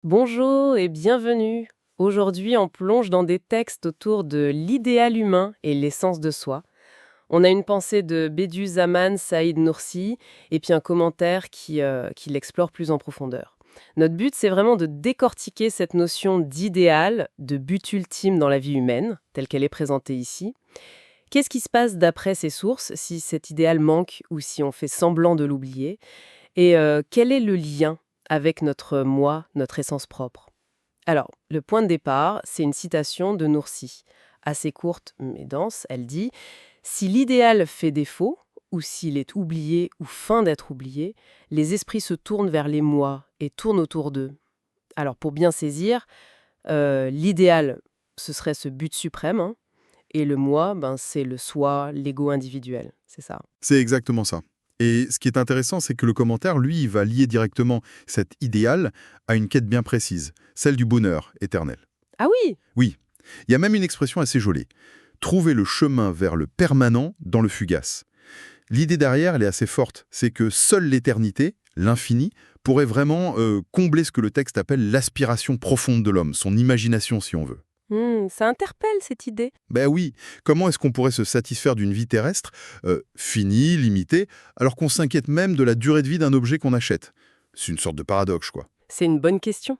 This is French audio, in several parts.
Bonjour et bienvenue. Aujourd'hui, on plonge dans des textes autour de l'idéal humain et l'essence de soi. On a une pensée de Bediüzzaman Saïd Nursi et puis un commentaire qui l'explore plus en profondeur. Notre but, c'est vraiment de décortiquer cette notion d'idéal, de but ultime dans la vie humaine, telle qu'elle est présentée ici. Qu'est-ce qui se passe d'après ces sources, si cet idéal manque ou si on fait semblant de l'oublier? Et quel est le lien avec notre moi, notre essence propre? Alors, le point de départ, c'est une citation de Nursi. Assez courte mais dense, elle dit: si l'idéal fait défaut, ou s'il est oublié ou feint d'être oublié, les esprits se tournent vers les moi et tournent autour d'eux. Alors, pour bien saisir, l'idéal, ce serait ce but suprême, hein, et le moi, c'est le soi, l'ego individuel. C'est ça. C'est exactement ça. Et ce qui est intéressant, c'est que le commentaire, lui, il va lier directement cet idéal à une quête bien précise, celle du bonheur éternel. Ah oui. Oui, il y a même une expression assez jolie. Trouver le chemin vers le permanent dans le fugace. L'idée derrière, elle est assez forte. C'est que seule l'éternité, l'infini, pourrait vraiment combler ce que le texte appelle l'aspiration profonde de l'homme, son imagination si on veut. Ça interpelle cette idée. Ben oui, comment est-ce qu'on pourrait se satisfaire d'une vie terrestre, finie, limitée, alors qu'on s'inquiète même de la durée de vie d'un objet qu'on achète? C'est une sorte de paradoxe, quoi. C'est une bonne question.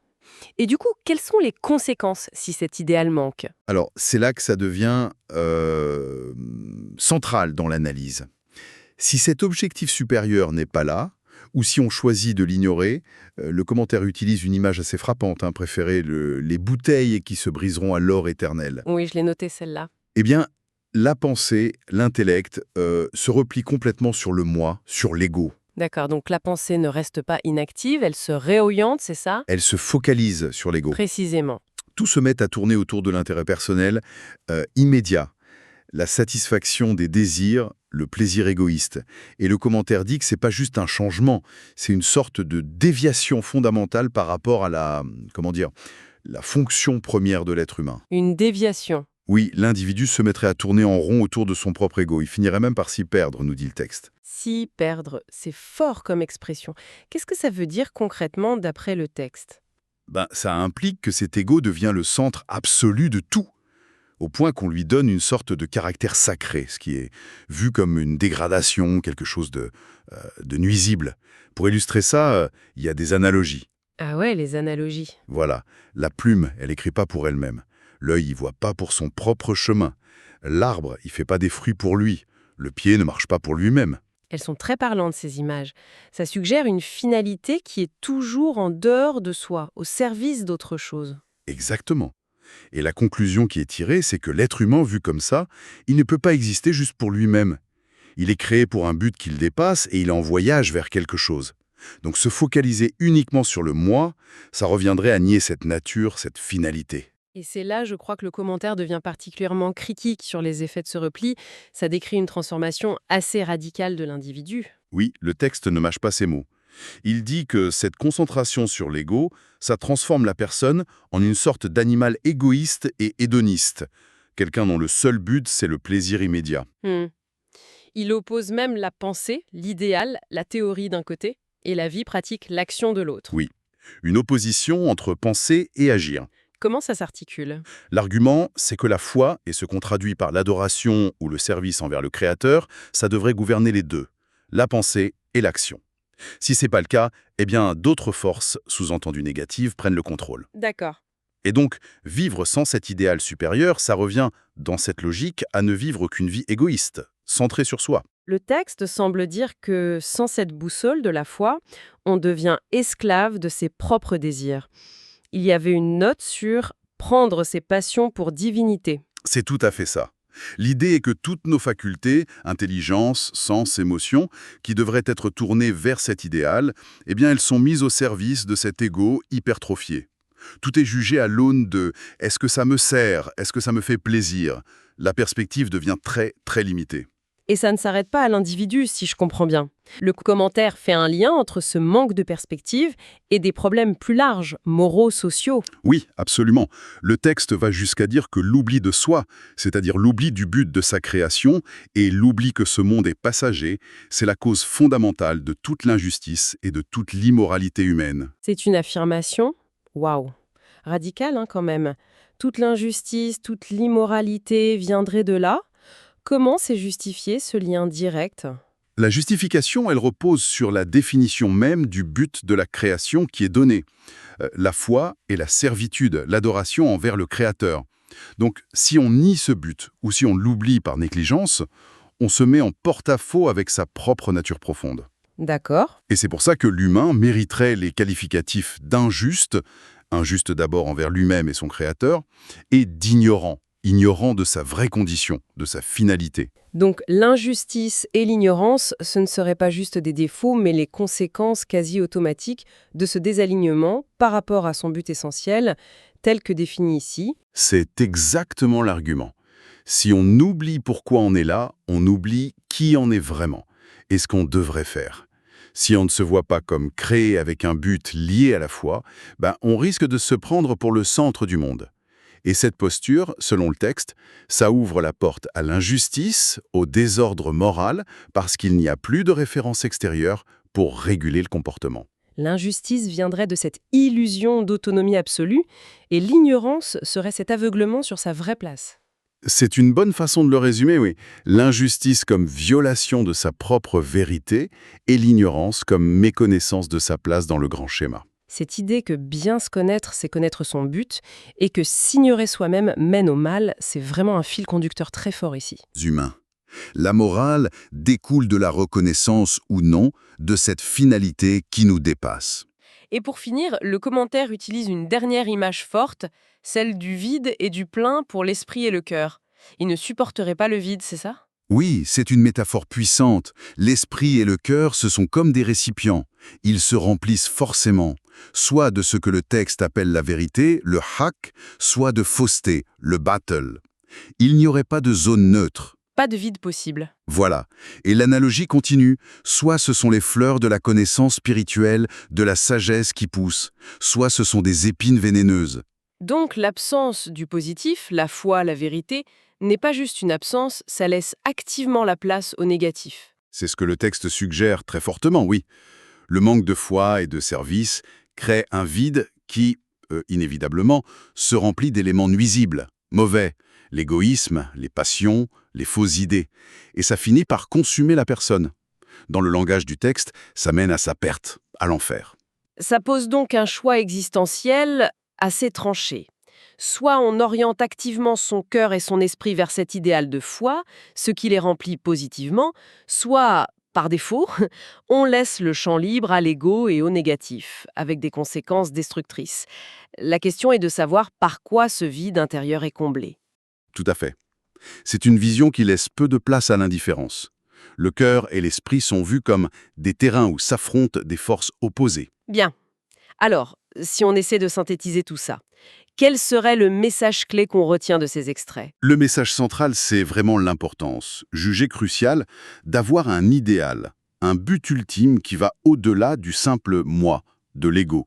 Et du coup, quelles sont les conséquences si cet idéal manque? Alors, c'est là que ça devient central dans l'analyse. Si cet objectif supérieur n'est pas là, ou si on choisit de l'ignorer, le commentaire utilise une image assez frappante, préférée les bouteilles qui se briseront à l'or éternel. Oui, je l'ai noté celle-là. Eh bien, la pensée, l'intellect, se replie complètement sur le moi, sur l'ego. D'accord, donc la pensée ne reste pas inactive, elle se réoriente, c'est ça? Elle se focalise sur l'ego. Précisément. Tout se met à tourner autour de l'intérêt personnel immédiat, la satisfaction des désirs, le plaisir égoïste. Et le commentaire dit que c'est pas juste un changement, c'est une sorte de déviation fondamentale par rapport à la fonction première de l'être humain. Une déviation. Oui, l'individu se mettrait à tourner en rond autour de son propre ego. Il finirait même par s'y perdre, nous dit le texte. Si perdre, c'est fort comme expression. Qu'est-ce que ça veut dire concrètement d'après le texte? Ça implique que cet ego devient le centre absolu de tout, au point qu'on lui donne une sorte de caractère sacré, ce qui est vu comme une dégradation, quelque chose de nuisible. Pour illustrer ça, il y a des analogies. Ah ouais, les analogies. Voilà, la plume, elle écrit pas pour elle-même. L'œil, il voit pas pour son propre chemin. L'arbre, il fait pas des fruits pour lui. Le pied ne marche pas pour lui-même. Elles sont très parlantes, ces images. Ça suggère une finalité qui est toujours en dehors de soi, au service d'autre chose. Exactement. Et la conclusion qui est tirée, c'est que l'être humain, vu comme ça, il ne peut pas exister juste pour lui-même. Il est créé pour un but qu'il dépasse et il est en voyage vers quelque chose. Donc se focaliser uniquement sur le moi, ça reviendrait à nier cette nature, cette finalité. Et c'est là, je crois, que le commentaire devient particulièrement critique sur les effets de ce repli. Ça décrit une transformation assez radicale de l'individu. Oui, le texte ne mâche pas ses mots. Il dit que cette concentration sur l'ego, ça transforme la personne en une sorte d'animal égoïste et hédoniste. Quelqu'un dont le seul but, c'est le plaisir immédiat. Hmm. Il oppose même la pensée, l'idéal, la théorie d'un côté, et la vie pratique, l'action de l'autre. Oui, une opposition entre penser et agir. Comment ça s'articule? L'argument, c'est que la foi, et ce qu'on traduit par l'adoration ou le service envers le Créateur, ça devrait gouverner les deux, la pensée et l'action. Si c'est pas le cas, eh bien d'autres forces, sous-entendues négatives, prennent le contrôle. D'accord. Et donc, vivre sans cet idéal supérieur, ça revient, dans cette logique, à ne vivre qu'une vie égoïste, centrée sur soi. Le texte semble dire que sans cette boussole de la foi, on devient esclave de ses propres désirs. Il y avait une note sur prendre ses passions pour divinité. C'est tout à fait ça. L'idée est que toutes nos facultés, intelligence, sens, émotions, qui devraient être tournées vers cet idéal, eh bien elles sont mises au service de cet ego hypertrophié. Tout est jugé à l'aune de « est-ce que ça me sert? Est-ce que ça me fait plaisir ?» La perspective devient très, très limitée. Et ça ne s'arrête pas à l'individu, si je comprends bien. Le commentaire fait un lien entre ce manque de perspective et des problèmes plus larges, moraux, sociaux. Oui, absolument. Le texte va jusqu'à dire que l'oubli de soi, c'est-à-dire l'oubli du but de sa création et l'oubli que ce monde est passager, c'est la cause fondamentale de toute l'injustice et de toute l'immoralité humaine. C'est une affirmation. Waouh! Radical, hein, quand même. Toute l'injustice, toute l'immoralité viendrait de là. Comment c'est justifié, ce lien direct? La justification, elle repose sur la définition même du but de la création qui est donnée. La foi et la servitude, l'adoration envers le Créateur. Donc, si on nie ce but ou si on l'oublie par négligence, on se met en porte-à-faux avec sa propre nature profonde. D'accord. Et c'est pour ça que l'humain mériterait les qualificatifs d'injuste, injuste d'abord envers lui-même et son Créateur, et d'ignorant, ignorant de sa vraie condition, de sa finalité. Donc l'injustice et l'ignorance, ce ne seraient pas juste des défauts, mais les conséquences quasi automatiques de ce désalignement par rapport à son but essentiel, tel que défini ici. C'est exactement l'argument. Si on oublie pourquoi on est là, on oublie qui on est vraiment et ce qu'on devrait faire. Si on ne se voit pas comme créé avec un but lié à la foi, on risque de se prendre pour le centre du monde. Et cette posture, selon le texte, ça ouvre la porte à l'injustice, au désordre moral, parce qu'il n'y a plus de référence extérieure pour réguler le comportement. L'injustice viendrait de cette illusion d'autonomie absolue, et l'ignorance serait cet aveuglement sur sa vraie place. C'est une bonne façon de le résumer, oui. L'injustice comme violation de sa propre vérité et l'ignorance comme méconnaissance de sa place dans le grand schéma. Cette idée que bien se connaître, c'est connaître son but, et que s'ignorer soi-même mène au mal, c'est vraiment un fil conducteur très fort ici. Humains. La morale découle de la reconnaissance ou non de cette finalité qui nous dépasse. Et pour finir, le commentaire utilise une dernière image forte, celle du vide et du plein pour l'esprit et le cœur. Il ne supporterait pas le vide, c'est ça? Oui, c'est une métaphore puissante. L'esprit et le cœur, ce sont comme des récipients. Ils se remplissent forcément, soit de ce que le texte appelle la vérité, le haq, soit de fausseté, le battle. Il n'y aurait pas de zone neutre. Pas de vide possible. Voilà. Et l'analogie continue. Soit ce sont les fleurs de la connaissance spirituelle, de la sagesse qui poussent, soit ce sont des épines vénéneuses. Donc l'absence du positif, la foi, la vérité, n'est pas juste une absence, ça laisse activement la place au négatif. C'est ce que le texte suggère très fortement, oui. Le manque de foi et de service crée un vide qui, inévitablement, se remplit d'éléments nuisibles, mauvais, l'égoïsme, les passions, les fausses idées. Et ça finit par consumer la personne. Dans le langage du texte, ça mène à sa perte, à l'enfer. Ça pose donc un choix existentiel assez tranché. Soit on oriente activement son cœur et son esprit vers cet idéal de foi, ce qui les remplit positivement, soit, par défaut, on laisse le champ libre à l'ego et au négatif, avec des conséquences destructrices. La question est de savoir par quoi ce vide intérieur est comblé. Tout à fait. C'est une vision qui laisse peu de place à l'indifférence. Le cœur et l'esprit sont vus comme des terrains où s'affrontent des forces opposées. Bien. Alors, si on essaie de synthétiser tout ça, quel serait le message clé qu'on retient de ces extraits? Le message central, c'est vraiment l'importance, jugée cruciale, d'avoir un idéal, un but ultime qui va au-delà du simple moi, de l'ego.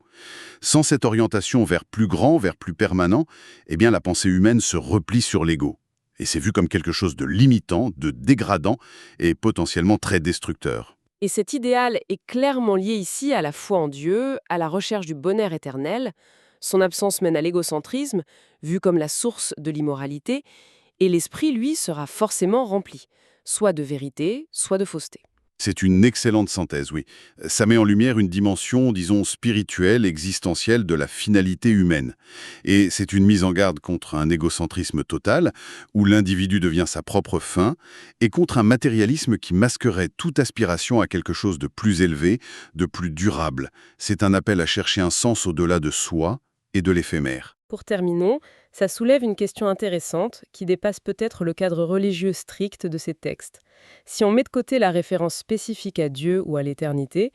Sans cette orientation vers plus grand, vers plus permanent, la pensée humaine se replie sur l'ego. Et c'est vu comme quelque chose de limitant, de dégradant et potentiellement très destructeur. Et cet idéal est clairement lié ici à la foi en Dieu, à la recherche du bonheur éternel. Son absence mène à l'égocentrisme, vu comme la source de l'immoralité, et l'esprit, lui, sera forcément rempli, soit de vérité, soit de fausseté. C'est une excellente synthèse, oui. Ça met en lumière une dimension, disons, spirituelle, existentielle de la finalité humaine. Et c'est une mise en garde contre un égocentrisme total, où l'individu devient sa propre fin, et contre un matérialisme qui masquerait toute aspiration à quelque chose de plus élevé, de plus durable. C'est un appel à chercher un sens au-delà de soi et de l'éphémère. Pour terminer, ça soulève une question intéressante qui dépasse peut-être le cadre religieux strict de ces textes. Si on met de côté la référence spécifique à Dieu ou à l'éternité,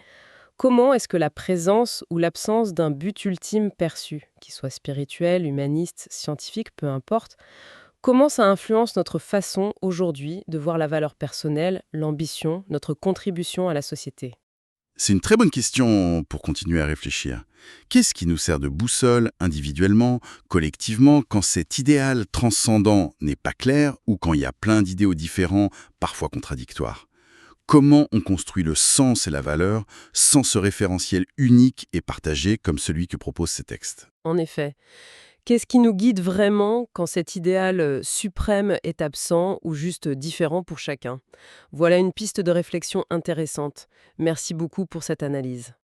comment est-ce que la présence ou l'absence d'un but ultime perçu, qu'il soit spirituel, humaniste, scientifique, peu importe, comment ça influence notre façon aujourd'hui de voir la valeur personnelle, l'ambition, notre contribution à la société? C'est une très bonne question pour continuer à réfléchir. Qu'est-ce qui nous sert de boussole, individuellement, collectivement, quand cet idéal transcendant n'est pas clair ou quand il y a plein d'idéaux différents, parfois contradictoires? Comment on construit le sens et la valeur sans ce référentiel unique et partagé comme celui que proposent ces textes? En effet. Qu'est-ce qui nous guide vraiment quand cet idéal suprême est absent ou juste différent pour chacun? Voilà une piste de réflexion intéressante. Merci beaucoup pour cette analyse.